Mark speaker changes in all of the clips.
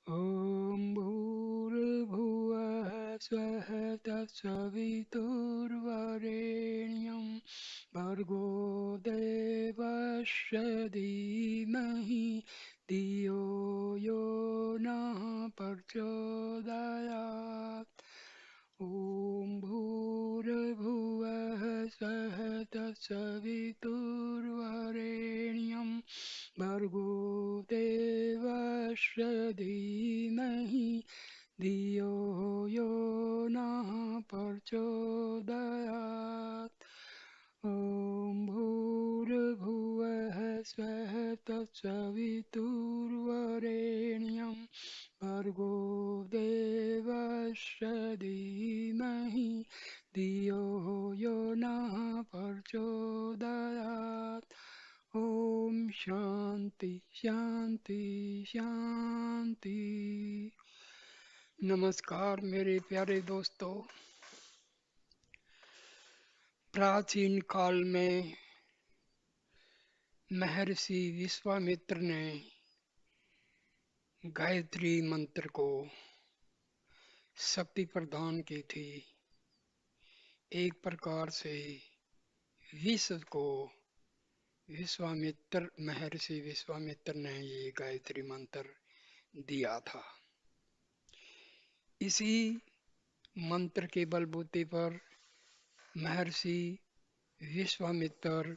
Speaker 1: ॐ भूर्भुवः स्वः तत्सवितुर्वरेण्यं भर्गो देवस्य धीमहि धियो यो नः प्रचोदयात्। ॐ भूर्भुवः स्वः तत्सवितुर्वरेण्यं भर्गो देवस्य धीमहि धियो यो नः प्रचोदयात्। ॐ भूर्भुवः स्वः तत्सवितुर्वरेण्यं भर्गो देवस्य धीमहि धियो यो नः प्रचोदयात्। ओम शांति शांति शांति। नमस्कार मेरे प्यारे दोस्तों। प्राचीन काल में महर्षि विश्वामित्र ने गायत्री मंत्र को शक्ति प्रदान की थी। एक प्रकार से विश्व को महर्षि विश्वामित्र ने ये गायत्री मंत्र दिया था। इसी मंत्र के बलबूते पर महर्षि विश्वामित्र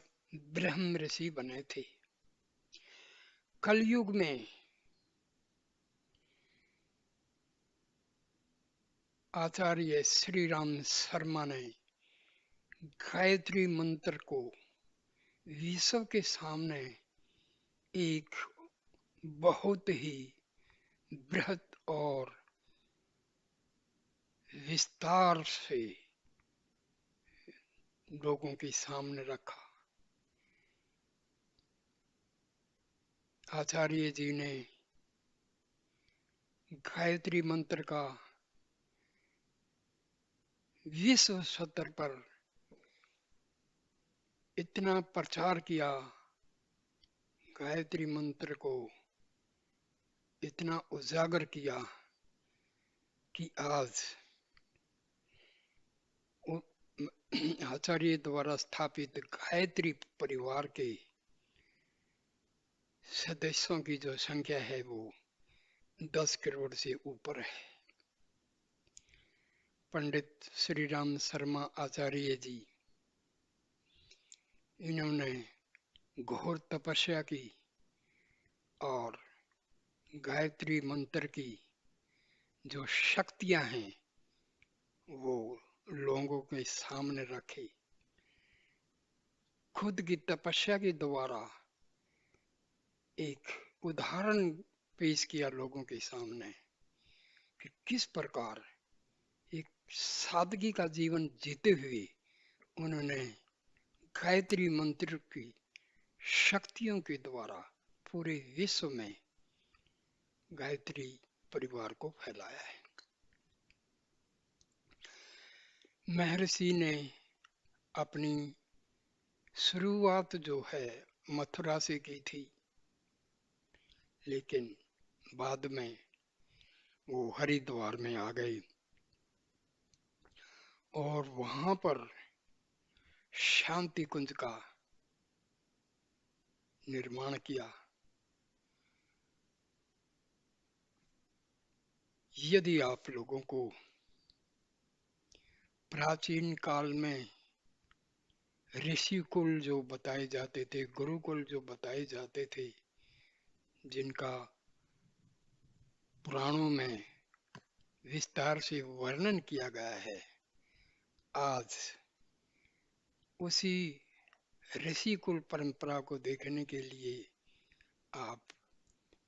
Speaker 1: ब्रह्म ऋषि बने थे। कलयुग में आचार्य श्री राम शर्मा ने गायत्री मंत्र को विश्व के सामने एक बहुत ही बृहद और विस्तार से लोगों के सामने रखा। आचार्य जी ने गायत्री मंत्र का विश्व स्तर पर इतना प्रचार किया, गायत्री मंत्र को इतना उजागर किया कि आज आचार्य द्वारा स्थापित गायत्री परिवार के सदस्यों की जो संख्या है वो 10 करोड़ से ऊपर है। पंडित श्री राम शर्मा आचार्य जी, इन्होंने घोर तपस्या की और गायत्री मंत्र की जो शक्तियां हैं वो लोगों के सामने रखी। खुद की तपस्या के द्वारा एक उदाहरण पेश किया लोगों के सामने कि किस प्रकार एक सादगी का जीवन जीते हुए उन्होंने गायत्री मंत्र की शक्तियों के द्वारा पूरे विश्व में गायत्री परिवार को फैलाया है। महर्षि ने अपनी शुरुआत जो है मथुरा से की थी, लेकिन बाद में वो हरिद्वार में आ गए और वहां पर शांति कुंज का निर्माण किया। यदि आप लोगों को प्राचीन काल में ऋषि कुल जो बताए जाते थे, गुरुकुल जो बताए जाते थे, जिनका पुराणों में विस्तार से वर्णन किया गया है, आज उसी ऋषि कुल परंपरा को देखने के लिए आप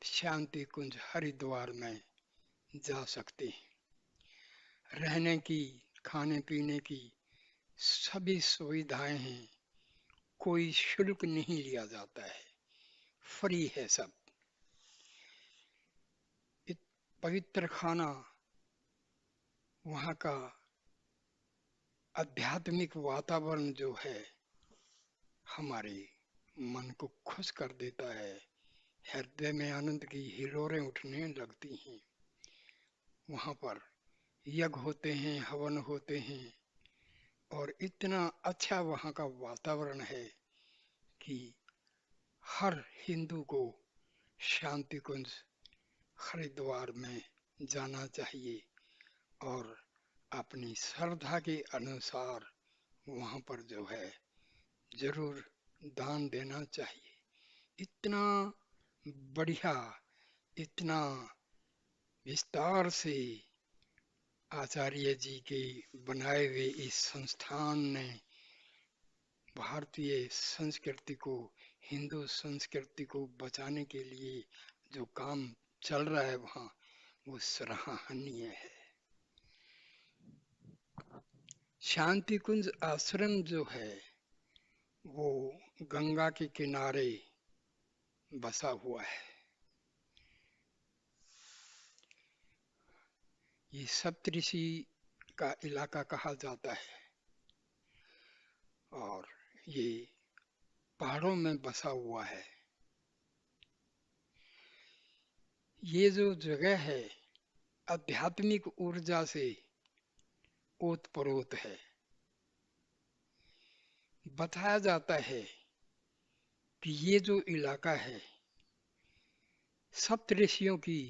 Speaker 1: शांति कुंज हरिद्वार में जा सकते हैं। रहने की, खाने पीने की सभी सुविधाएं हैं, कोई शुल्क नहीं लिया जाता है, फ्री है सब। पवित्र खाना, वहाँ का आध्यात्मिक वातावरण जो है हमारे मन को खुश कर देता है हृदय में आनंद की हिलोरें उठने लगती हैं। वहाँ पर यज्ञ होते हैं, हवन होते हैं, और इतना अच्छा वहाँ का वातावरण है कि हर हिंदू को शांति कुंज हरिद्वार में जाना चाहिए और अपनी श्रद्धा के अनुसार वहाँ पर जो है जरूर दान देना चाहिए। इतना बढ़िया, इतना विस्तार से आचार्य जी के बनाए हुए इस संस्थान ने भारतीय संस्कृति को, हिंदू संस्कृति को बचाने के लिए जो काम चल रहा है वहाँ, वो सराहनीय है। शांति कुंज आश्रम जो है वो गंगा के किनारे बसा हुआ है। ये सप्तऋषि का इलाका कहा जाता है और ये पहाड़ों में बसा हुआ है। ये जो जगह है आध्यात्मिक ऊर्जा से ओतप्रोत है। बताया जाता है कि ये जो इलाका है सप्तऋषियों की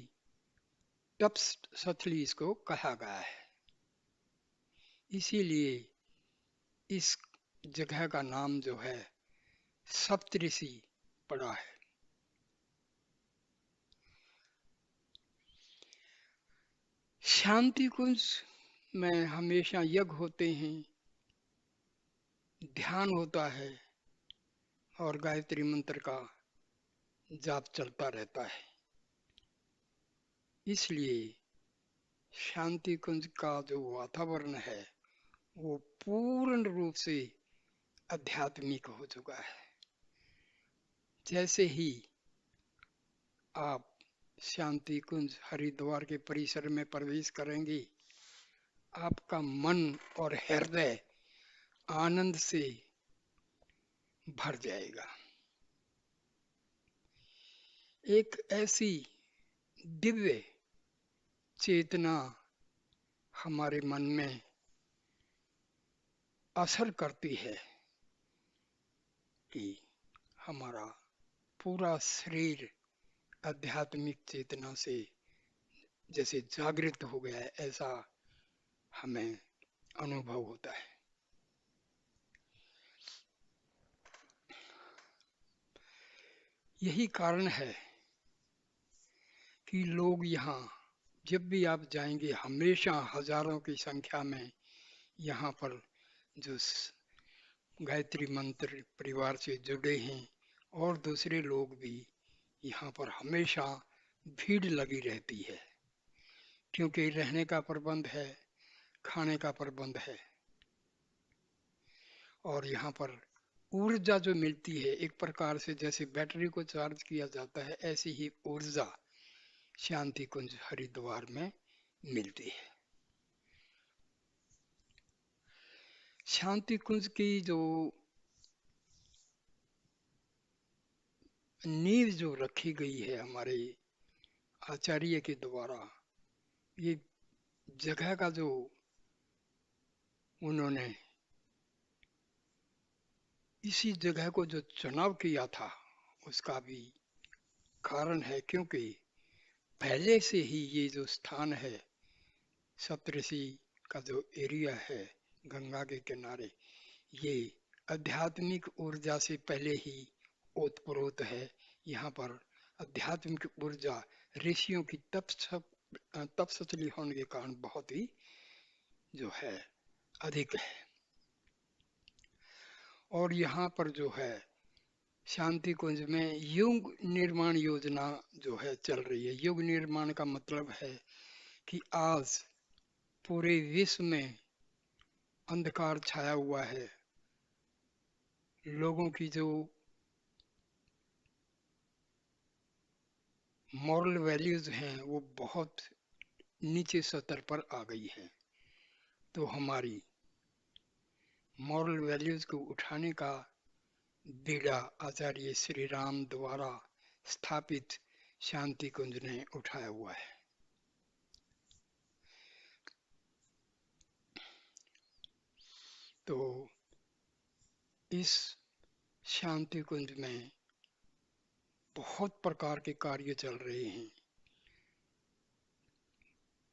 Speaker 1: तपस्थली इसको कहा गया है, इसीलिए इस जगह का नाम जो है सप्तऋषि पड़ा है। शांति कुंज में हमेशा यज्ञ होते हैं, ध्यान होता है और गायत्री मंत्र का जाप चलता रहता है। इसलिए शांति कुंज का जो वातावरण है वो पूर्ण रूप से आध्यात्मिक हो चुका है। जैसे ही आप शांति कुंज हरिद्वार के परिसर में प्रवेश करेंगे, आपका मन और हृदय आनंद से भर जाएगा। एक ऐसी दिव्य चेतना हमारे मन में असर करती है कि हमारा पूरा शरीर आध्यात्मिक चेतना से जैसे जागृत हो गया है, ऐसा हमें अनुभव होता है। यही कारण है कि लोग यहाँ जब भी आप जाएंगे हमेशा हजारों की संख्या में यहाँ पर जो गायत्री मंत्र परिवार से जुड़े हैं और दूसरे लोग भी यहाँ पर हमेशा भीड़ लगी रहती है, क्योंकि रहने का प्रबंध है, खाने का प्रबंध है और यहाँ पर ऊर्जा जो मिलती है एक प्रकार से जैसे बैटरी को चार्ज किया जाता है, ऐसी ही ऊर्जा शांति कुंज हरिद्वार में मिलती है। शांति कुंज की जो नींव जो रखी गई है हमारे आचार्य के द्वारा, ये जगह का जो उन्होंने इसी जगह को जो चुनाव किया था उसका भी कारण है, क्योंकि पहले से ही ये जो स्थान है सप्तऋषि का जो एरिया है गंगा के किनारे, ये आध्यात्मिक ऊर्जा से पहले ही ओतप्रोत है। यहाँ पर आध्यात्मिक ऊर्जा ऋषियों की तपस्थली होने के कारण बहुत ही जो है अधिक है। और यहाँ पर जो है शांति कुंज में युग निर्माण योजना जो है चल रही है। युग निर्माण का मतलब है कि आज पूरे विश्व में अंधकार छाया हुआ है, लोगों की जो मॉरल वैल्यूज हैं वो बहुत नीचे स्तर पर आ गई है। तो हमारी मॉरल वैल्यूज को उठाने का बीड़ा आचार्य श्री राम द्वारा स्थापित शांति कुंज ने उठाया हुआ है। तो इस शांति कुंज में बहुत प्रकार के कार्य चल रहे हैं।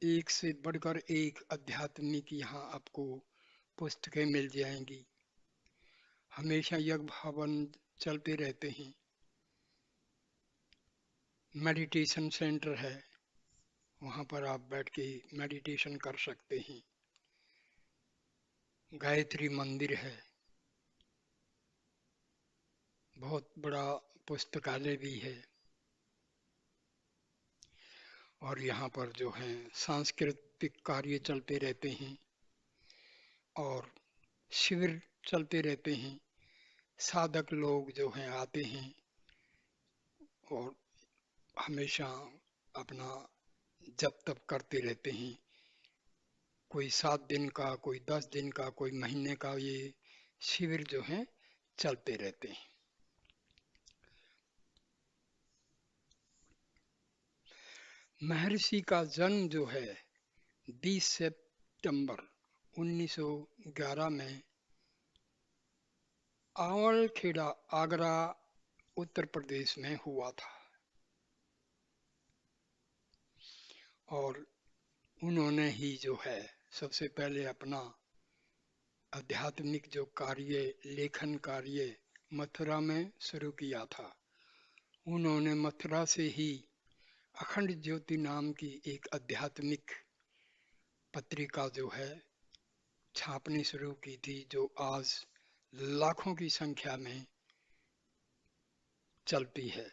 Speaker 1: एक से बढ़कर एक आध्यात्मिक यहाँ आपको पुस्तकें मिल जाएंगी। हमेशा यज्ञ भवन चलते रहते हैं। मेडिटेशन सेंटर है, वहाँ पर आप बैठ के मेडिटेशन कर सकते हैं। गायत्री मंदिर है, बहुत बड़ा पुस्तकालय भी है। और यहाँ पर जो है सांस्कृतिक कार्य चलते रहते हैं और शिविर चलते रहते हैं। साधक लोग जो हैं आते हैं और हमेशा अपना जप तप करते रहते हैं। कोई 7 दिन का, कोई 10 दिन का, कोई महीने का, ये शिविर जो है चलते रहते हैं। महर्षि का जन्म जो है 20 सितंबर 1911 में आवलखेड़ा, आगरा, उत्तर प्रदेश में हुआ था। और उन्होंने ही जो है सबसे पहले अपना आध्यात्मिक जो कार्य, लेखन कार्य मथुरा में शुरू किया था। उन्होंने मथुरा से ही अखंड ज्योति नाम की एक आध्यात्मिक पत्रिका जो है छापनी शुरू की थी, जो आज लाखों की संख्या में चलती है।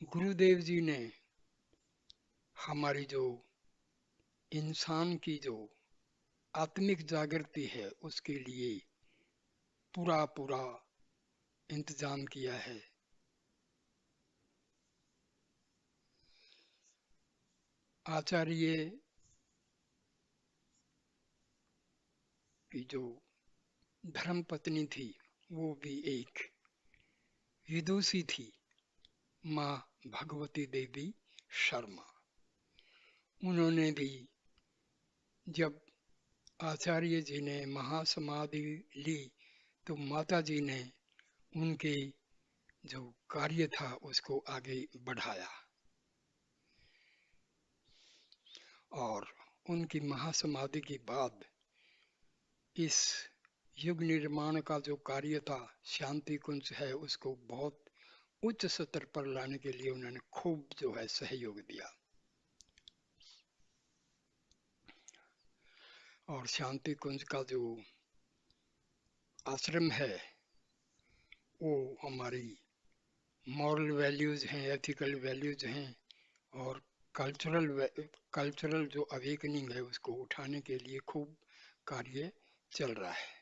Speaker 1: गुरुदेव जी ने हमारी जो इंसान की जो आत्मिक जागृति है उसके लिए पूरा पूरा इंतजाम किया है। आचार्य की जो धर्म पत्नी थी वो भी एक विदुषी थी, माँ भगवती देवी शर्मा। उन्होंने भी जब आचार्य जी ने महासमाधि ली तो माता जी ने उनके जो कार्य था उसको आगे बढ़ाया और उनकी महासमाधि के बाद इस युग निर्माण का जो कार्य था, शांति कुंज है, उसको बहुत उच्च स्तर पर लाने के लिए उन्होंने खूब जो है सहयोग दिया। और शांति कुंज का जो आश्रम है वो हमारी मॉरल वैल्यूज हैं, एथिकल वैल्यूज हैं और कल्चरल जो अवेकनिंग है उसको उठाने के लिए खूब कार्य चल रहा है।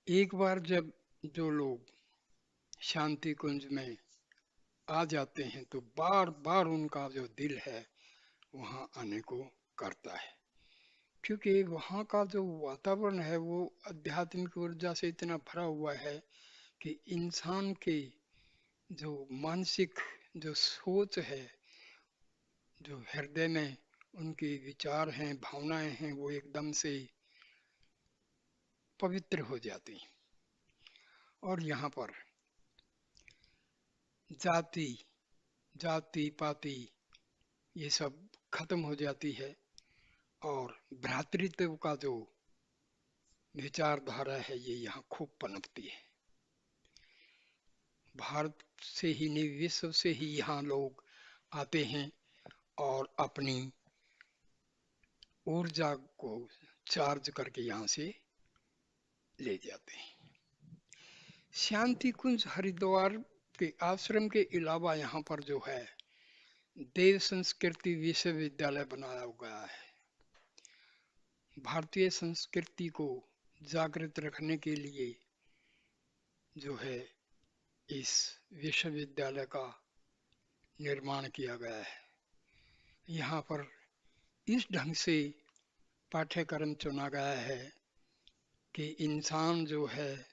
Speaker 1: एक बार जब जो लोग शांति कुंज में आ जाते हैं तो बार बार उनका जो दिल है वहाँ आने को करता है, क्योंकि वहाँ का जो वातावरण है वो आध्यात्मिक ऊर्जा से इतना भरा हुआ है कि इंसान के जो मानसिक जो सोच है, जो हृदय में उनके विचार हैं, भावनाएं हैं, वो एकदम से पवित्र हो जाती हैं। और यहाँ पर जाति जाति पाति ये सब खत्म हो जाती है और भ्रातृत्व का जो विचारधारा है ये यहाँ खूब पनपती है। भारत से ही नहीं, विश्व से ही यहाँ लोग आते हैं और अपनी ऊर्जा को चार्ज करके यहाँ से ले जाते हैं। शांति कुंज हरिद्वार के आश्रम के अलावा यहाँ पर जो है देव संस्कृति विश्वविद्यालय बनाया गया है। भारतीय संस्कृति को जागृत रखने के लिए जो है इस विश्वविद्यालय का निर्माण किया गया है। यहाँ पर इस ढंग से पाठ्यक्रम चुना गया है कि इंसान जो है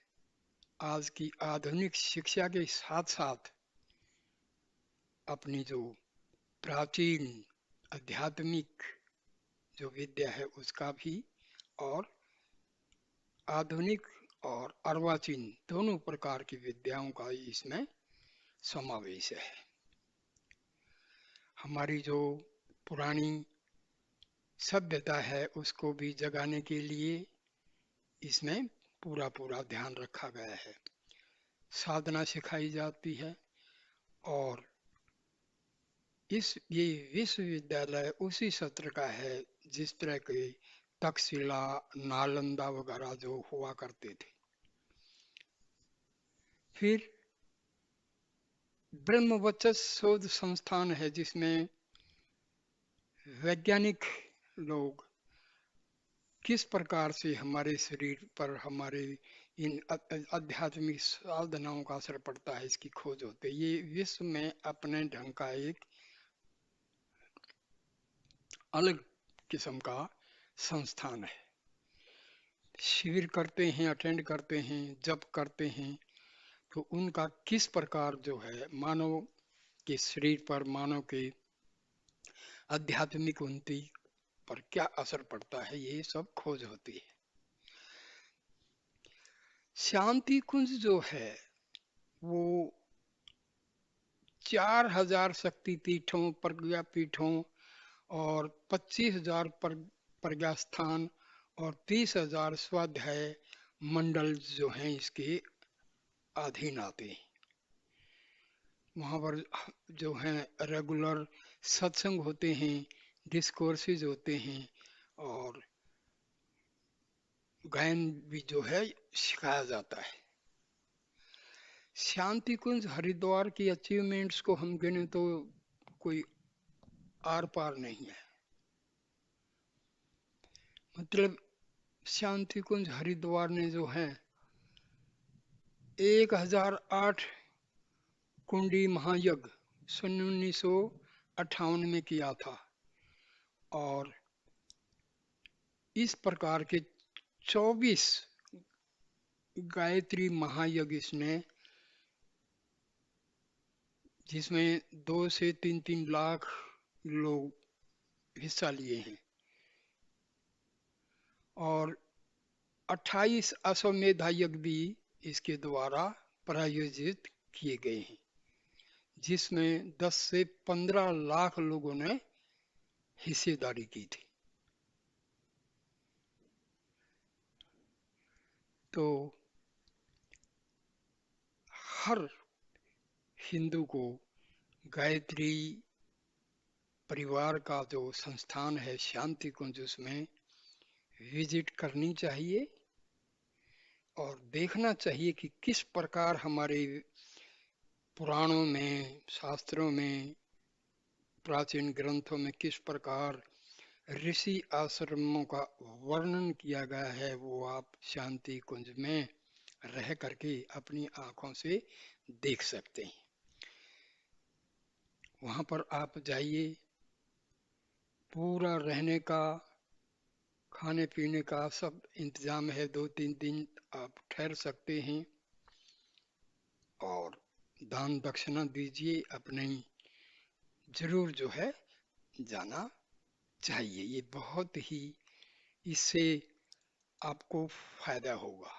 Speaker 1: आज की आधुनिक शिक्षा के साथ साथ अपनी जो प्राचीन आध्यात्मिक जो विद्या है उसका भी, और आधुनिक और अर्वाचीन दोनों प्रकार की विद्याओं का इसमें समावेश है। हमारी जो पुरानी सभ्यता है उसको भी जगाने के लिए इसमें पूरा पूरा ध्यान रखा गया है। साधना सिखाई जाती है, और ये विश्वविद्यालय उसी सत्र का है जिस तरह के तक्षशिला, नालंदा वगैरह जो हुआ करते थे। फिर ब्रह्मवचस शोध संस्थान है जिसमें वैज्ञानिक लोग किस प्रकार से हमारे शरीर पर हमारे इन आध्यात्मिक साधनाओं का असर पड़ता है इसकी खोज होती है। ये विश्व में अपने ढंग का एक अलग किस्म का संस्थान है। शिविर करते हैं, अटेंड करते हैं, जप करते हैं, तो उनका किस प्रकार जो है मानव के शरीर पर, मानव के आध्यात्मिक उन्नति पर क्या असर पड़ता है, ये सब खोज होती है। शांति कुंज जो है वो 4000 शक्ति पीठों, प्रज्ञा पीठों और 25,000 प्रज्ञा स्थान और 30,000 स्वाध्याय मंडल जो हैं इसके अधीन आते हैं। वहाँ पर जो हैं रेगुलर सत्संग होते हैं, डिस्कोर्सेज होते हैं, और गायन भी जो है सिखाया जाता है। शांति कुंज हरिद्वार की अचीवमेंट्स को हम गिने तो कोई आर पार नहीं है। मतलब शांति कुंज हरिद्वार ने जो है 1008 कुंडी महायज्ञ सन 1958 में किया था, और इस प्रकार के 24 गायत्री महायज्ञ इसने, जिसमें 2 से 3 लाख लोग हिस्सा लिए हैं, और 28 अश्वमेध यज्ञ भी इसके द्वारा प्रायोजित किए गए हैं, जिसमें 10 से 15 लाख लोगों ने हिस्सेदारी की थी। तो हर हिंदू को गायत्री परिवार का जो संस्थान है शांति कुंज, उसमें विजिट करनी चाहिए और देखना चाहिए कि किस प्रकार हमारे पुराणों में, शास्त्रों में, प्राचीन ग्रंथों में किस प्रकार ऋषि आश्रमों का वर्णन किया गया है, वो आप शांति कुंज में रह करके अपनी आंखों से देख सकते हैं। वहां पर आप जाइए, पूरा रहने का, खाने पीने का सब इंतजाम है, 2-3 दिन आप ठहर सकते हैं, और दान दक्षिणा दीजिए, अपने जरूर जो है जाना चाहिए। ये बहुत ही, इससे आपको फायदा होगा।